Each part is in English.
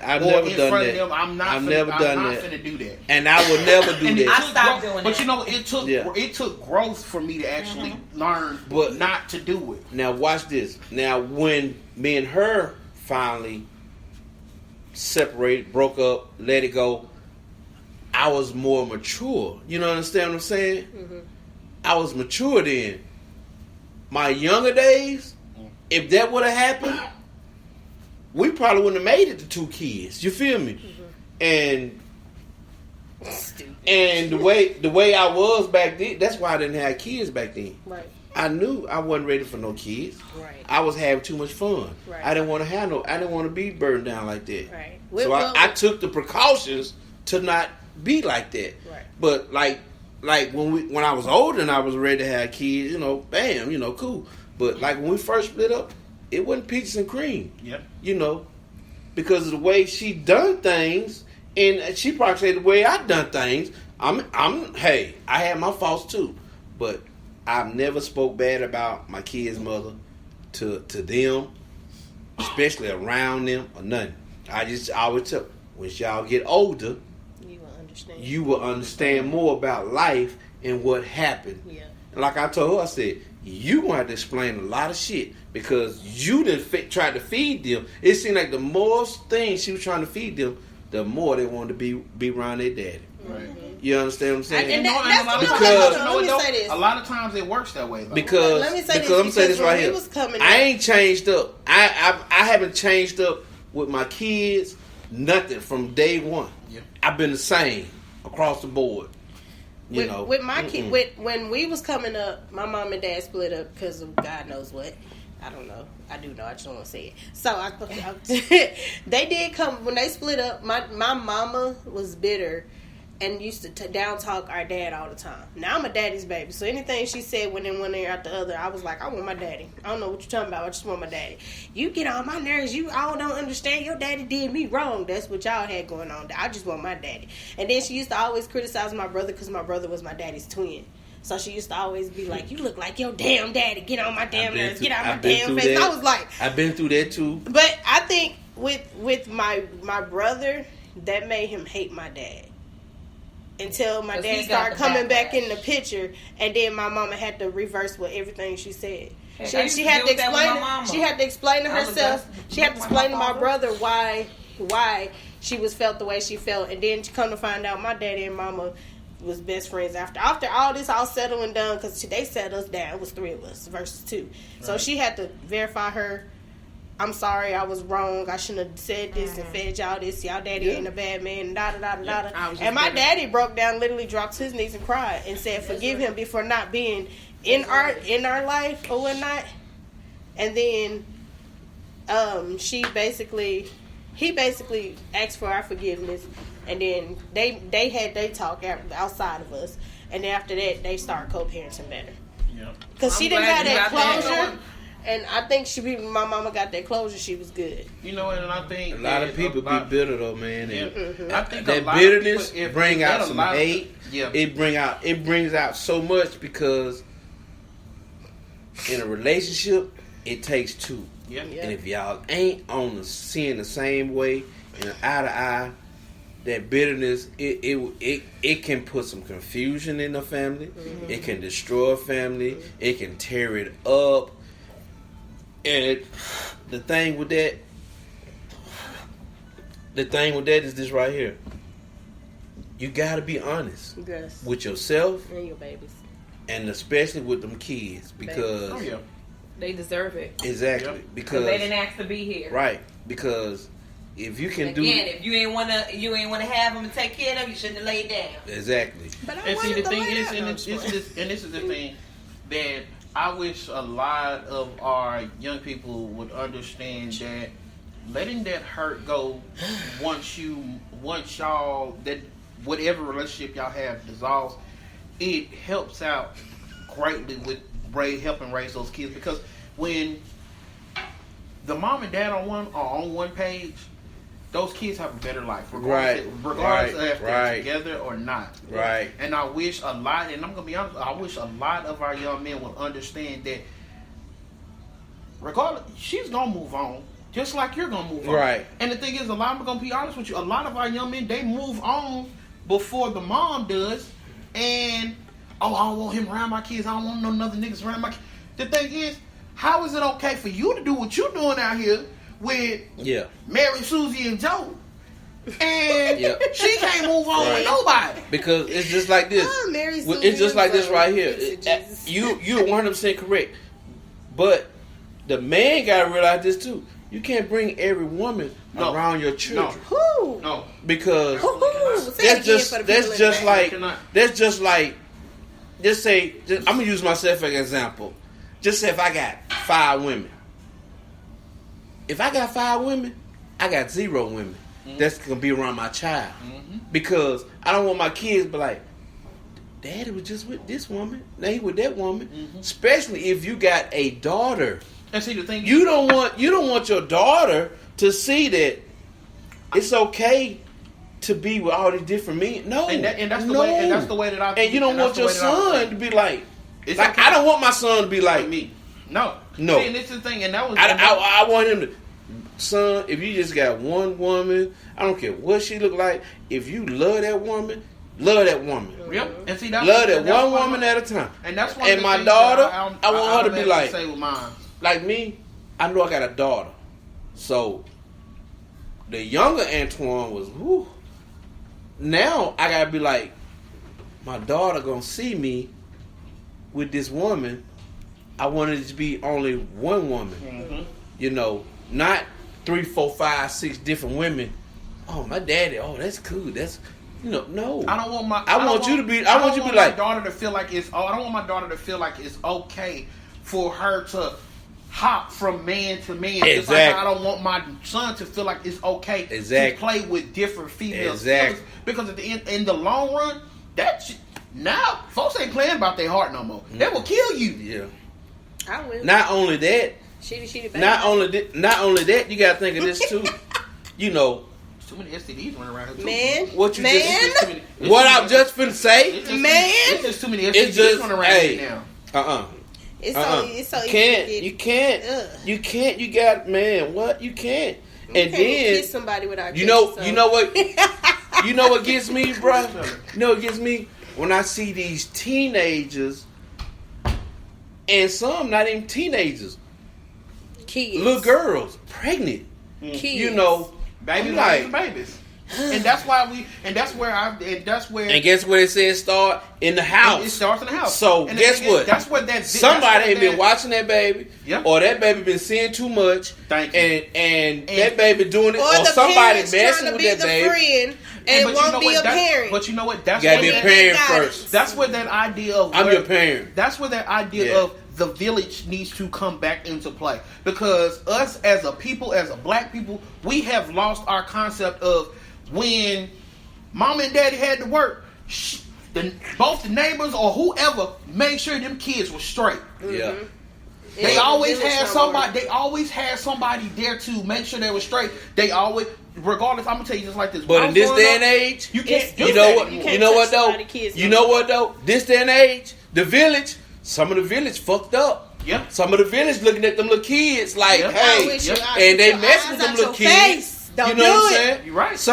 I've never done that. Them, I'm not finna do that. And I would never do that. I stopped doing that. But you know, it took growth for me to actually learn not to do it. Now watch this. Now when me and her finally separated, broke up, let it go, I was more mature. You know, understand what I'm saying? Mm-hmm. I was mature then. My younger days, if that would have happened, we probably wouldn't have made it to 2 kids. You feel me? Mm-hmm. And the way I was back then, that's why I didn't have kids back then. Right. I knew I wasn't ready for no kids. Right. I was having too much fun. Right. I didn't want to be burned down like that. Right. So I took the precautions to not be like that. Right. But like when I was older and I was ready to have kids, you know, bam, you know, cool. But like when we first split up, it wasn't peaches and cream. Yep. You know, because of the way she done things, and she probably said the way I done things. Hey, I had my faults too, but I've never spoke bad about my kid's mother to them, especially around them or nothing. I always tell, when y'all get older, you will understand more about life and what happened. Yeah. And like I told her, I said, you gonna have to explain a lot of shit because you didn't try to feed them. It seemed like the more things she was trying to feed them, the more they wanted to be around their daddy. Right. You understand what I'm saying? A lot of times it works that way. Though. Because let me say because I'm saying this right here. I ain't changed up. I haven't changed up with my kids. Nothing from day one. Yep. I've been the same across the board. You know, with my kid, when we was coming up, my mom and dad split up because of God knows what. I don't know. I do know. I just don't want to say it. So they did come when they split up. My mama was bitter and used to down talk our dad all the time. Now I'm a daddy's baby, so anything she said went in one ear out the other. I was like, I want my daddy. I don't know what you're talking about. I just want my daddy. You get on my nerves. You all don't understand. Your daddy did me wrong. That's what y'all had going on. I just want my daddy. And then she used to always criticize my brother because my brother was my daddy's twin. So she used to always be like, you look like your damn daddy. Get on my damn nerves. Get out my damn face. I was like, I've been through that too. But I think with my brother, that made him hate my dad. Until my dad started coming back in the picture, and then my mama had to reverse with everything she said. She had to explain. She had to explain to herself. She had to explain to my brother why she was felt the way she felt, and then she come to find out my daddy and mama was best friends after all this all settled and done, because they set us down. It was 3 of us versus 2. So she had to verify her. I'm sorry, I was wrong. I shouldn't have said this and fed y'all this. Y'all daddy ain't a bad man. And and my daddy broke down, literally dropped his knees and cried and said, "Forgive him for not being in our life or whatnot." And then, he basically asked for our forgiveness, and then they had their talk outside of us, and then after that they started co-parenting better. Yeah, because she didn't have that closure. And I think my mama got that closure. She was good. You know, and I think a lot of people be bitter though, man. And I think that bitterness bring out some hate. Yeah, it brings out so much, because in a relationship it takes 2. Yeah. And if y'all ain't seeing the same way and eye to eye, that bitterness it can put some confusion in the family. Mm-hmm. It can destroy a family. Mm-hmm. It can tear it up. And the thing with that is this right here. You gotta be honest with yourself and your babies, and especially with them kids, because they deserve it. Exactly, because they didn't ask to be here. Right, because if you can if you ain't wanna have them and take care of them, you shouldn't have laid down. Exactly. But and see, the thing is, and this is the thing that I wish a lot of our young people would understand, that letting that hurt go once y'all, that whatever relationship y'all have dissolves, it helps out greatly with helping raise those kids, because when the mom and dad are on one page, those kids have a better life, regardless of if they're together or not. Right. And I wish a lot, and I'm going to be honest, I wish a lot of our young men would understand that regardless, she's going to move on. just like you're gonna move on. Right. And the thing is, I'm gonna be honest with you. A lot of our young men, they move on before the mom does, and I don't want him around my kids. I don't want no other niggas around my kids. The thing is, how is it okay for you to do what you're doing out here with Mary, Susie, and Joe? And she can't move on with nobody. Because it's just like this. It's just like this right here. You're 100% correct. But the man got to realize this too. You can't bring every woman around your children. No. Because that's just like just say, I'm going to use myself as an example. Just say if I got 5 women. If I got 5 women, I got 0 women. That's going to be around my child. Because I don't want my kids to be like, Daddy was just with this woman. Now he with that woman. Especially if you got a daughter. And see, the thing you don't want your daughter to see that it's okay to be with all these different men. No. And that's the way that I think. And you don't want your son to be like okay. I don't want my son to be like me. No. See, and this is the thing, and that was I want him to, son, if you just got one woman, I don't care what she look like. If you love that woman, love that woman. Yep. And see, love that one woman at a time. And that's one. And my daughter, I want her to be like, say with mine. Like me. I know I got a daughter, so the younger Antoine was. Whew. Now I gotta be like, my daughter gonna see me with this woman. I wanted it to be only one woman. You know, not 3, 4, 5, 6 different women. Oh, my daddy. Oh, that's cool. That's no. I don't want my. I want you to be like. Daughter to feel like it's. I don't want my daughter to feel like it's okay for her to hop from man to man. Exactly. Just like I don't want my son to feel like it's okay to play with different females. Exactly. Because at the end, in the long run, now folks ain't playing about their heart no more. They will kill you. Yeah. I will. Not only that. Not only that, you gotta think of this too. You know, too many STDs running around here too. Man, what I'm just finna say, it's just too many STDs running around here now. It's so you can't. You got what? You can't. And then kiss somebody without you know what? You know what gets me, bro? You know what gets me when I see these teenagers, and some not even teenagers. Kids. Little girls, pregnant. Kids. Babies. And guess where it says start in the house. It starts in the house. So guess what? That's what somebody ain't been watching that baby, or that baby been seeing too much. Thank you. And that baby doing it, or somebody messing with that baby. And won't be a parent. But you know what? That's you gotta be a parent first. That's where that idea of I'm your parent. That's where that idea of the village needs to come back into play, because us as a people, as a black people, we have lost our concept of when mom and daddy had to work. Both the neighbors or whoever made sure them kids were straight. Yeah. They always had somebody. They always had somebody there to make sure they were straight. They always, regardless. I'm gonna tell you just like this. But in this day and age, you can't. You know what? You know what though? You know what though? This day and age, the village. Some of the village fucked up. Yeah. Some of the village looking at them little kids like, hey, and they mess with them little kids. You know what I'm saying? You're right.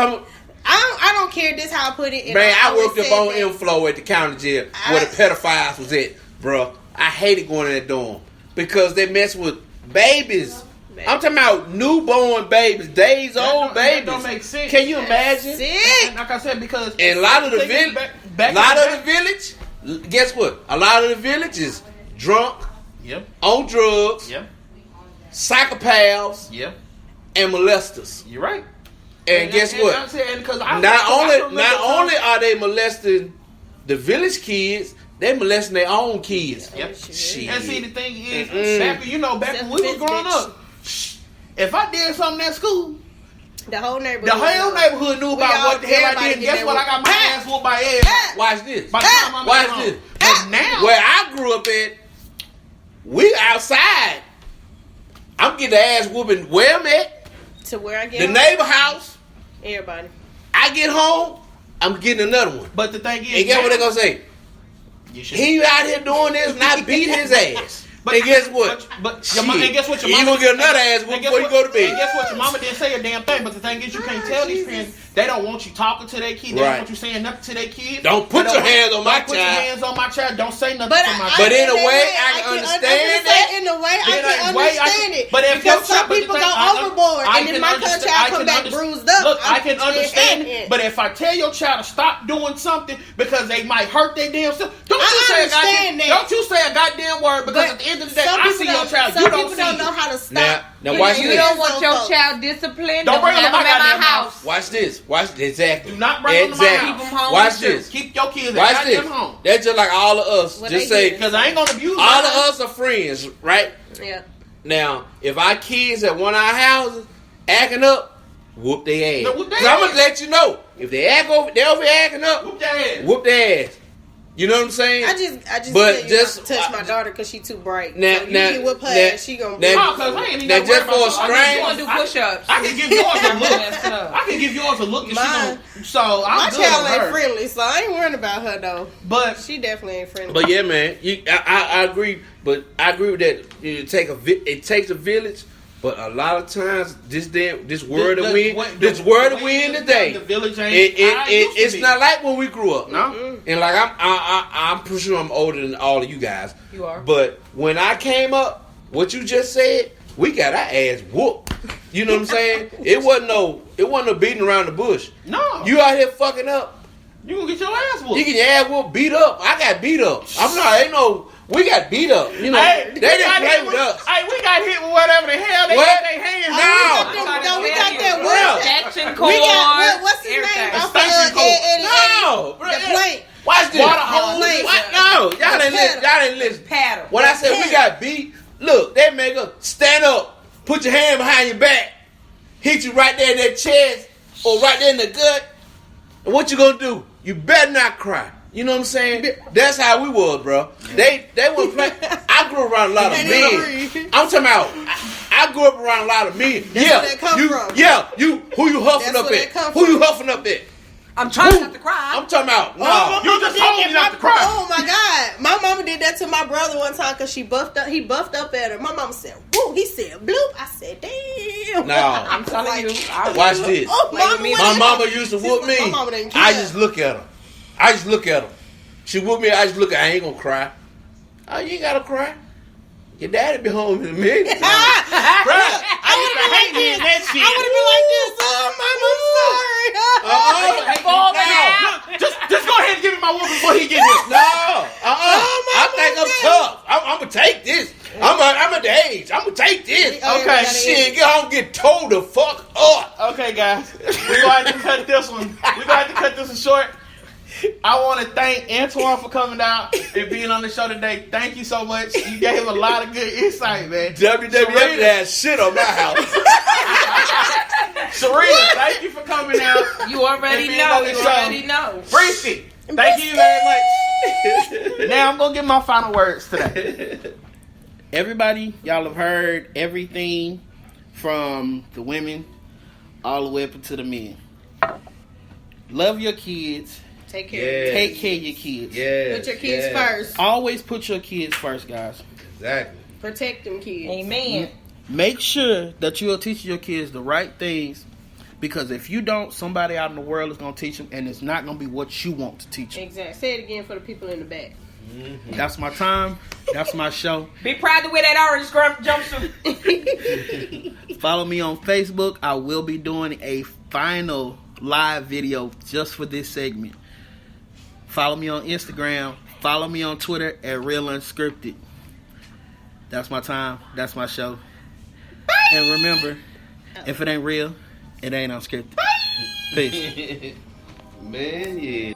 I don't care this how I put it. Man, I worked up on inflow at the county jail where the pedophiles was at, bro. I hated going in that dorm because they mess with babies. I'm talking about newborn babies, days old babies. That don't make sense. Can you imagine? Sick. Like I said, because and a lot of the village, guess what? A lot of the village is drunk, on drugs, psychopaths, and molesters. You're right. And guess what? Not only are they molesting the village kids, they molesting their own kids. Yep. Shit. And see, the thing is, back when we was growing up, if I did something at school, the whole neighborhood knew about what the hell I did. And guess what? I got my ass whooped by everybody. Watch this. Watch this. But now, where I grew up at, we outside. I'm getting the ass whooping where I'm at. To where I get the neighbor house. Everybody. I get home, I'm getting another one. But the thing is, and guess what they're gonna say? He out here doing this, and I beat his ass. And guess what? But your mom, and guess what? Your mama gonna get another ass before you go to bed. And guess what? Your mama didn't say a damn thing. But the thing is, you can't tell these parents. They don't want you talking to their kids. They don't want you saying nothing to their kids. Don't put your hands on my child. Don't put your hands on my child. Don't say nothing to my child. But in a way, I can understand that. In a way, I can understand it. But if because some people go overboard, and then my child come back bruised up. Look, I can understand it. But if I tell your child to stop doing something because they might hurt their damn self, don't you say a goddamn word, because at the end of the day, I see your child. You don't see. Some people don't know how to stop. Now watch this. You don't want your child disciplined. Don't bring them to my house. Watch this. Exactly. Do not bring them to my house. Keep them home. Watch this. Keep your kids at them home. That's just like all of us. What just say, because I ain't gonna abuse. All of us are friends, right? Yeah. Now, if our kids at one of our houses acting up, whoop their ass. No, whoop their ass. I'm gonna let you know, if they over here acting up, whoop their ass. Whoop their ass. You know what I'm saying? I just touch my daughter because she too bright. Now, so you can whip her ass, she gonna be. Now, just for a strain, you do push-ups. I can give yours a look. I can give yours a look. So I'm good child on ain't her. friendly, so I ain't worried about her though. But she definitely ain't friendly. But yeah, man, I agree. But I agree with that. It takes a village. But a lot of times, this word that we in today, the village ain't. It's not like when we grew up. No, and like I'm pretty sure I'm older than all of you guys. You are. But when I came up, what you just said, we got our ass whooped. You know what I'm saying? It wasn't no beating around the bush. No, you out here fucking up. You gonna get your ass whooped. You get your ass whooped, beat up. I got beat up. We got beat up. You know, they didn't play with us. Hey, we got hit with whatever the hell they got their hands. No, we got that word. Extension cord. What's his name? Extension cord. No, the plate. Watch this. Water hose. What? No, y'all didn't listen. Paddle. When I said we got beat, look, they make us stand up, put your hand behind your back, hit you right there in that chest or right there in the gut. And what you gonna do? You better not cry. You know what I'm saying? That's how we was, bro. They would play. I grew up around a lot of men. I'm talking about. I grew up around a lot of men. That's where that come from. Yeah, you. Who you huffing up at? Who you huffing up at? I'm trying not to cry. I'm talking about. No, you just told me not to cry. Oh my God, my mama did that to my brother one time because he buffed up at her. My mama said, "Woo!" He said, "Bloop." I said, "Damn." No, I'm telling you. Watch this. Oh, my mama used to whoop me. I just look at her. She whooped me. I just look at her. I ain't gonna cry. Oh, you ain't gotta cry. Your daddy be home in a minute. Bruh, I used to hate me in that shit. I would have been like this. Oh, mama, I'm sorry. Just go ahead and give me my whooping before he get here. No. I think I'm tough. I'm gonna take this. I'm at the age. I'm gonna take this. Okay. Shit, get home, get told the fuck up. Okay, guys. We're going to cut this one. We're going to cut this one short. I want to thank Antoine for coming out and being on the show today. Thank you so much. You gave a lot of good insight, man. WWF has shit on my house. Serena, thank you for coming out. You already know. Breezy, thank you very much. Now I'm going to give my final words today. Everybody, y'all have heard everything from the women all the way up to the men. Love your kids. Take care. Take care of your kids. Put your kids first. Always put your kids first, guys. Exactly. Protect them kids. Amen. Make sure that you are teaching your kids the right things, because if you don't, somebody out in the world is going to teach them, and it's not going to be what you want to teach them. Exactly. Say it again for the people in the back. Mm-hmm. That's my time. That's my show. Be proud to wear that orange jumpsuit. Follow me on Facebook. I will be doing a final live video just for this segment. Follow me on Instagram. Follow me on Twitter at Real Unscripted. That's my time. That's my show. Bye. And remember, if it ain't real, it ain't unscripted. Peace. Man, yeah.